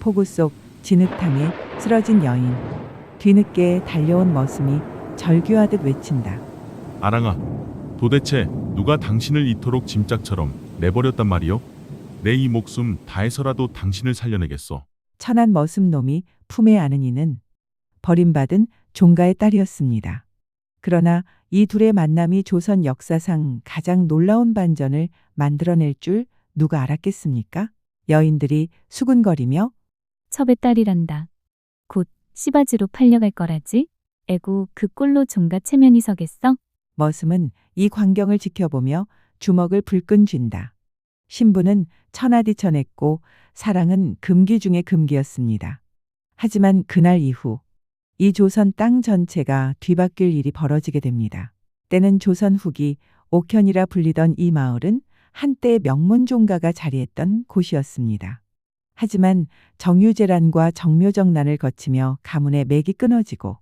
폭우 속 진흙탕에 쓰러진 여인. 뒤늦게 달려온 머슴이 절규하듯 외친다. 아랑아, 도대체 누가 당신을 이토록 짐짝처럼 내버렸단 말이오? 내 이 목숨 다해서라도 당신을 살려내겠소. 천한 머슴놈이 품에 안은 이는 버림받은 종가의 딸이었습니다. 그러나 이 둘의 만남이 조선 역사상 가장 놀라운 반전을 만들어낼 줄 누가 알았겠습니까? 여인들이 수군거리며 첩의 딸이란다. 곧 시바지로 팔려갈 거라지? 에구 그 꼴로 종가 체면이 서겠어? 머슴은 이 광경을 지켜보며 주먹을 불끈 쥔다. 신부는 천하디천했고 사랑은 금기 중의 금기였습니다. 하지만 그날 이후 이 조선 땅 전체가 뒤바뀔 일이 벌어지게 됩니다. 때는 조선 후기 옥현이라 불리던 이 마을은 한때 명문 종가가 자리했던 곳이었습니다. 하지만 정유재란과 정묘정난을 거치며 가문의 맥이 끊어지고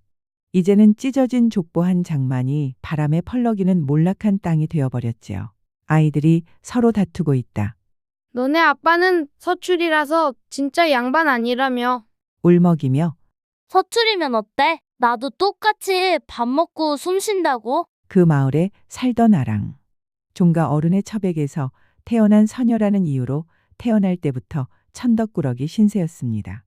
이제는 찢어진 족보 한 장만이 바람에 펄럭이는 몰락한 땅이 되어버렸지요. 아이들이 서로 다투고 있다. 너네 아빠는 서출이라서 진짜 양반 아니라며. 울먹이며 서툴이면 어때? 나도 똑같이 밥 먹고 숨 쉰다고. 그 마을에 살던 아랑. 종가 어른의 처백에서 태어난 서녀라는 이유로 태어날 때부터 천덕꾸러기 신세였습니다.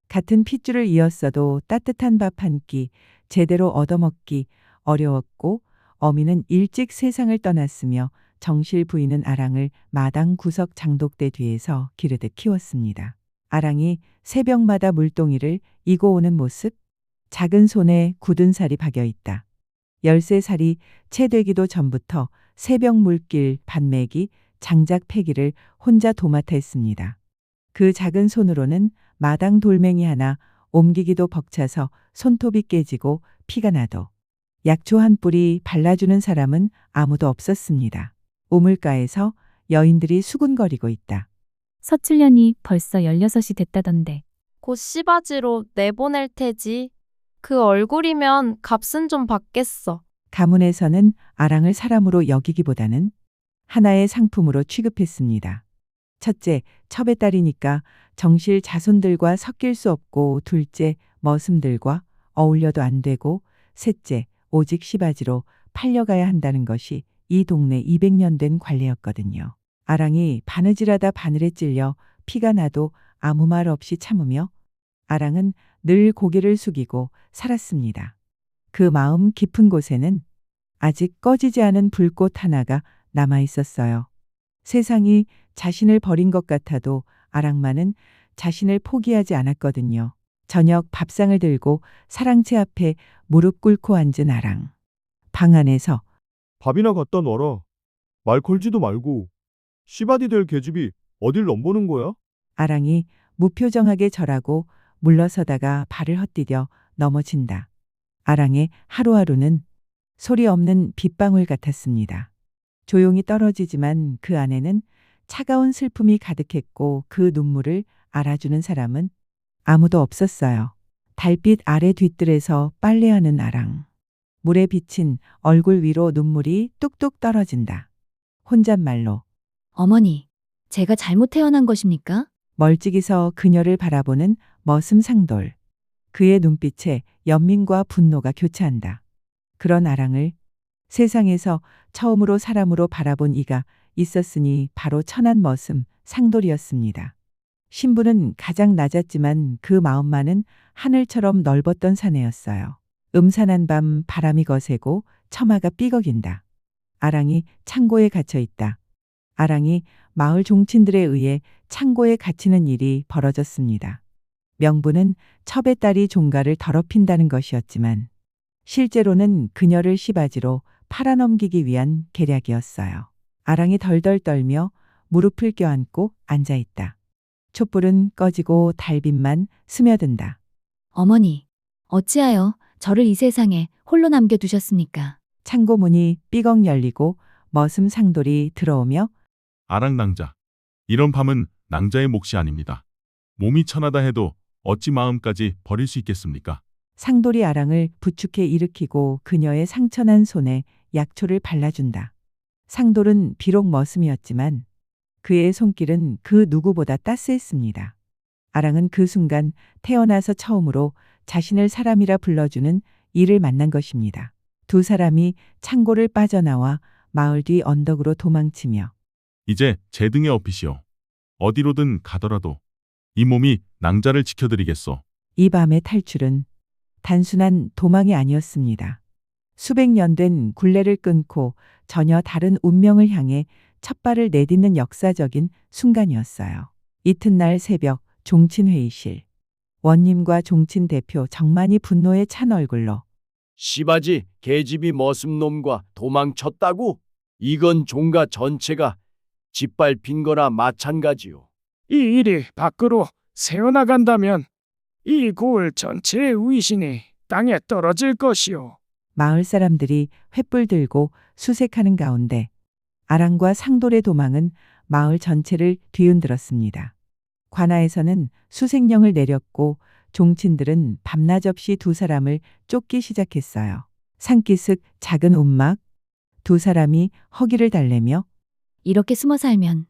같은 핏줄을 이었어도 따뜻한 밥 한 끼 제대로 얻어먹기 어려웠고 어미는 일찍 세상을 떠났으며 정실 부인은 아랑을 마당 구석 장독대 뒤에서 기르듯 키웠습니다. 아랑이 새벽마다 물동이를 이고 오는 모습, 작은 손에 굳은 살이 박여 있다. 13살이 채 되기도 전부터 새벽 물길, 밭매기, 장작 패기를 혼자 도맡아 했습니다. 그 작은 손으로는 마당 돌멩이 하나 옮기기도 벅차서 손톱이 깨지고 피가 나도 약초 한 뿌리 발라주는 사람은 아무도 없었습니다. 우물가에서 여인들이 수군거리고 있다. 서출년이 벌써 16이 됐다던데. 곧 시바지로 내보낼 테지. 그 얼굴이면 값은 좀 받겠어. 가문에서는 아랑을 사람으로 여기기보다는 하나의 상품으로 취급했습니다. 첫째, 첩의 딸이니까 정실 자손들과 섞일 수 없고, 둘째, 머슴들과 어울려도 안 되고, 셋째, 오직 시바지로 팔려가야 한다는 것이 이 동네 200년 된 관례였거든요. 아랑이 바느질하다 바늘에 찔려 피가 나도 아무 말 없이 참으며 아랑은 늘 고개를 숙이고 살았습니다. 그 마음 깊은 곳에는 아직 꺼지지 않은 불꽃 하나가 남아 있었어요. 세상이 자신을 버린 것 같아도 아랑만은 자신을 포기하지 않았거든요. 저녁 밥상을 들고 사랑채 앞에 무릎 꿇고 앉은 아랑. 방 안에서 밥이나 갖다 놔라. 말 걸지도 말고. 씨바디 될 계집이 어딜 넘보는 거야? 아랑이 무표정하게 절하고 물러서다가 발을 헛디뎌 넘어진다. 아랑의 하루하루는 소리 없는 빗방울 같았습니다. 조용히 떨어지지만 그 안에는 차가운 슬픔이 가득했고 그 눈물을 알아주는 사람은 아무도 없었어요. 달빛 아래 뒤뜰에서 빨래하는 아랑. 물에 비친 얼굴 위로 눈물이 뚝뚝 떨어진다. 혼잣말로 어머니, 제가 잘못 태어난 것입니까? 멀찍이서 그녀를 바라보는 머슴 상돌. 그의 눈빛에 연민과 분노가 교차한다. 그런 아랑을 세상에서 처음으로 사람으로 바라본 이가 있었으니 바로 천한 머슴 상돌이었습니다. 신부는 가장 낮았지만 그 마음만은 하늘처럼 넓었던 사내였어요. 음산한 밤 바람이 거세고 처마가 삐걱인다. 아랑이 창고에 갇혀 있다. 아랑이 마을 종친들에 의해 창고에 갇히는 일이 벌어졌습니다. 명분은 첩의 딸이 종가를 더럽힌다는 것이었지만 실제로는 그녀를 시바지로 팔아넘기기 위한 계략이었어요. 아랑이 덜덜 떨며 무릎을 껴안고 앉아있다. 촛불은 꺼지고 달빛만 스며든다. 어머니, 어찌하여 저를 이 세상에 홀로 남겨두셨습니까? 창고 문이 삐걱 열리고 머슴 상돌이 들어오며 아랑 낭자. 이런 밤은 낭자의 몫이 아닙니다. 몸이 천하다 해도 어찌 마음까지 버릴 수 있겠습니까? 상돌이 아랑을 부축해 일으키고 그녀의 상처난 손에 약초를 발라준다. 상돌은 비록 머슴이었지만 그의 손길은 그 누구보다 따스했습니다. 아랑은 그 순간 태어나서 처음으로 자신을 사람이라 불러주는 이를 만난 것입니다. 두 사람이 창고를 빠져나와 마을 뒤 언덕으로 도망치며 이제 제 등에 업히시오. 어디로든 가더라도 이 몸이 낭자를 지켜드리겠소. 이 밤의 탈출은 단순한 도망이 아니었습니다. 수백 년 된 굴레를 끊고 전혀 다른 운명을 향해 첫 발을 내딛는 역사적인 순간이었어요. 이튿날 새벽 종친 회의실. 원님과 종친 대표 정만이 분노에 찬 얼굴로 시바지 계집이 머슴놈과 도망쳤다고? 이건 종가 전체가 짓밟힌 거나 마찬가지요. 이 일이 밖으로 새어나간다면 이 고을 전체의 위신이 땅에 떨어질 것이오. 마을 사람들이 횃불 들고 수색하는 가운데 아랑과 상돌의 도망은 마을 전체를 뒤흔들었습니다. 관아에서는 수색령을 내렸고 종친들은 밤낮 없이 두 사람을 쫓기 시작했어요. 산기슭 작은 움막 두 사람이 허기를 달래며 이렇게 숨어 살면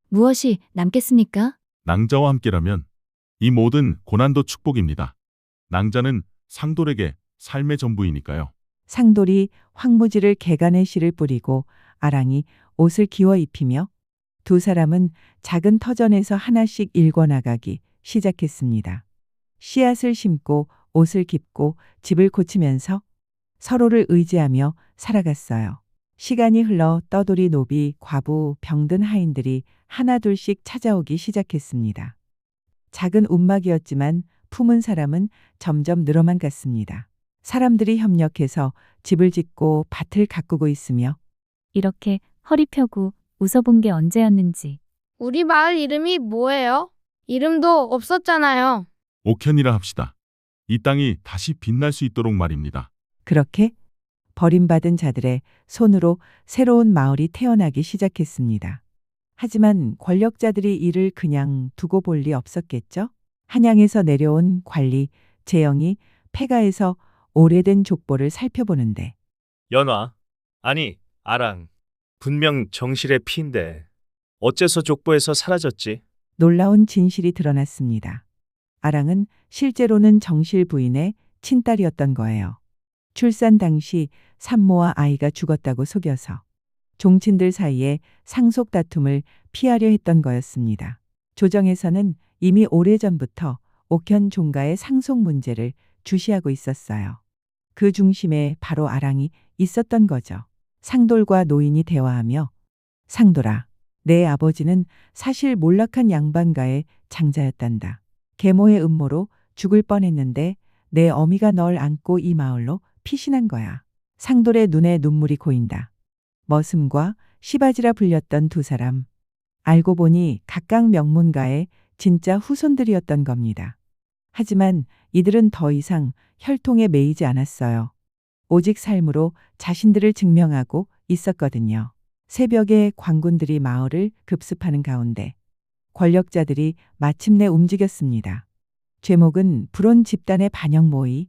무엇이 남겠습니까? 낭자와 함께라면 이 모든 고난도 축복입니다. 낭자는 상돌에게 삶의 전부이니까요. 상돌이 황무지를 개간의 씨를 뿌리고 아랑이 옷을 기워 입히며 두 사람은 작은 터전에서 하나씩 일궈나가기 시작했습니다. 씨앗을 심고 옷을 깁고 집을 고치면서 서로를 의지하며 살아갔어요. 시간이 흘러 떠돌이 노비, 과부, 병든 하인들이 하나둘씩 찾아오기 시작했습니다. 작은 움막이었지만 품은 사람은 점점 늘어만 갔습니다. 사람들이 협력해서 집을 짓고 밭을 가꾸고 있으며 이렇게 허리 펴고 웃어본 게 언제였는지. 우리 마을 이름이 뭐예요? 이름도 없었잖아요. 옥현이라 합시다. 이 땅이 다시 빛날 수 있도록 말입니다. 그렇게 버림받은 자들의 손으로 새로운 마을이 태어나기 시작했습니다. 하지만 권력자들이 이를 그냥 두고 볼 리 없었겠죠? 한양에서 내려온 관리 재영이 폐가에서 오래된 족보를 살펴보는데 연화, 아니 아랑, 분명 정실의 피인데 어째서 족보에서 사라졌지? 놀라운 진실이 드러났습니다. 아랑은 실제로는 정실 부인의 친딸이었던 거예요. 출산 당시 산모와 아이가 죽었다고 속여서 종친들 사이에 상속 다툼을 피하려 했던 거였습니다. 조정에서는 이미 오래전부터 옥현 종가의 상속 문제를 주시하고 있었어요. 그 중심에 바로 아랑이 있었던 거죠. 상돌과 노인이 대화하며 상돌아, 내 아버지는 사실 몰락한 양반가의 장자였단다. 계모의 음모로 죽을 뻔했는데 내 어미가 널 안고 이 마을로 피신한 거야. 상돌의 눈에 눈물이 고인다. 머슴과 시바지라 불렸던 두 사람. 알고 보니 각각 명문가의 진짜 후손들이었던 겁니다. 하지만 이들은 더 이상 혈통에 매이지 않았어요. 오직 삶으로 자신들을 증명하고 있었거든요. 새벽에 관군들이 마을을 급습하는 가운데 권력자들이 마침내 움직였습니다. 죄목은 불온 집단의 반역 모의.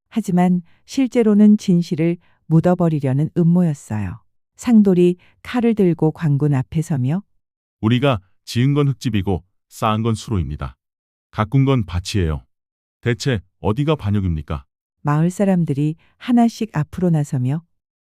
하지만 실제로는 진실을 묻어버리려는 음모였어요. 상돌이 칼을 들고 관군 앞에 서며 우리가 지은 건 흙집이고 쌓은 건 수로입니다. 가꾼 건 밭이에요. 대체 어디가 반역입니까? 마을 사람들이 하나씩 앞으로 나서며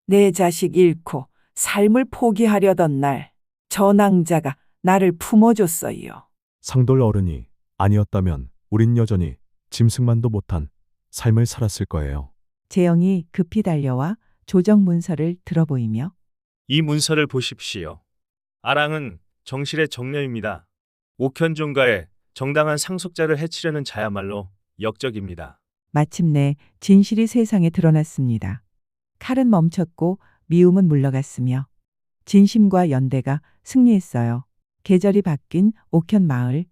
내 자식 잃고 삶을 포기하려던 날 저 낭자가 나를 품어줬어요. 상돌 어른이 아니었다면 우린 여전히 짐승만도 못한 삶을 살았을 거예요. 재영이 급히 달려와 조정 문서를 들어보이며 이 문서를 보십시오. 아랑은 정실의 정녀입니다. 옥현종가의 정당한 상속자를 해치려는 자야말로 역적입니다. 마침내 진실이 세상에 드러났습니다. 칼은 멈췄고 미움은 물러갔으며 진심과 연대가 승리했어요. 계절이 바뀐 옥현 마을,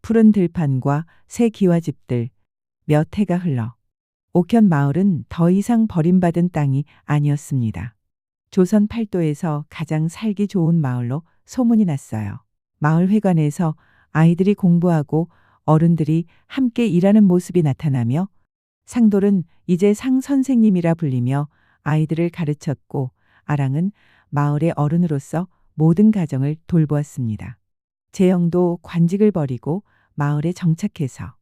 푸른 들판과 새 기와집들, 몇 해가 흘러 옥현 마을은 더 이상 버림받은 땅이 아니었습니다. 조선 팔도에서 가장 살기 좋은 마을로 소문이 났어요. 마을 회관에서 아이들이 공부하고 어른들이 함께 일하는 모습이 나타나며 상돌은 이제 상 선생님이라 불리며 아이들을 가르쳤고 아랑은 마을의 어른으로서 모든 가정을 돌보았습니다. 재영도 관직을 버리고 마을에 정착해서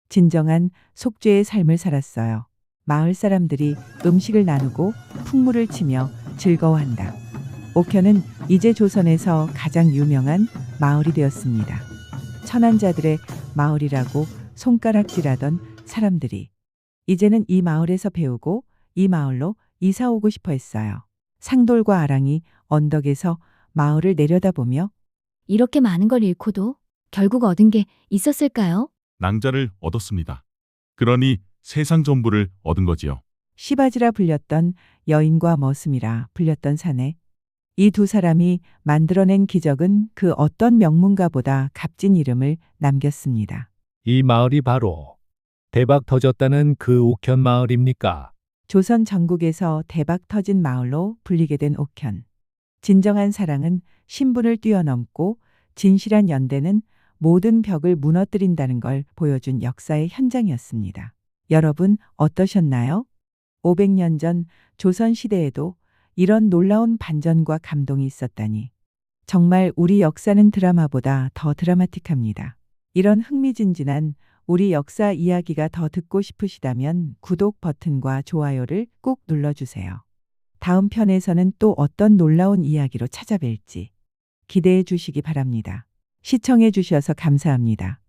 진정한 속죄의 삶을 살았어요. 마을 사람들이 음식을 나누고 풍물을 치며 즐거워한다. 옥현은 이제 조선에서 가장 유명한 마을이 되었습니다. 천한자들의 마을이라고 손가락질하던 사람들이 이제는 이 마을에서 배우고 이 마을로 이사 오고 싶어 했어요. 상돌과 아랑이 언덕에서 마을을 내려다보며 이렇게 많은 걸 잃고도 결국 얻은 게 있었을까요? 낭자를 얻었습니다. 그러니 세상 전부를 얻은 거지요. 시바지라 불렸던 여인과 머슴이라 불렸던 사내. 이 두 사람이 만들어낸 기적은 그 어떤 명문가보다 값진 이름을 남겼습니다. 이 마을이 바로 대박 터졌다는 그 옥현 마을입니까? 조선 전국에서 대박 터진 마을로 불리게 된 옥현. 진정한 사랑은 신분을 뛰어넘고 진실한 연대는 모든 벽을 무너뜨린다는 걸 보여준 역사의 현장이었습니다. 여러분 어떠셨나요? 500년 전 조선 시대에도 이런 놀라운 반전과 감동이 있었다니. 정말 우리 역사는 드라마보다 더 드라마틱합니다. 이런 흥미진진한 우리 역사 이야기가 더 듣고 싶으시다면 구독 버튼과 좋아요를 꼭 눌러주세요. 다음 편에서는 또 어떤 놀라운 이야기로 찾아뵐지 기대해 주시기 바랍니다. 시청해 주셔서 감사합니다.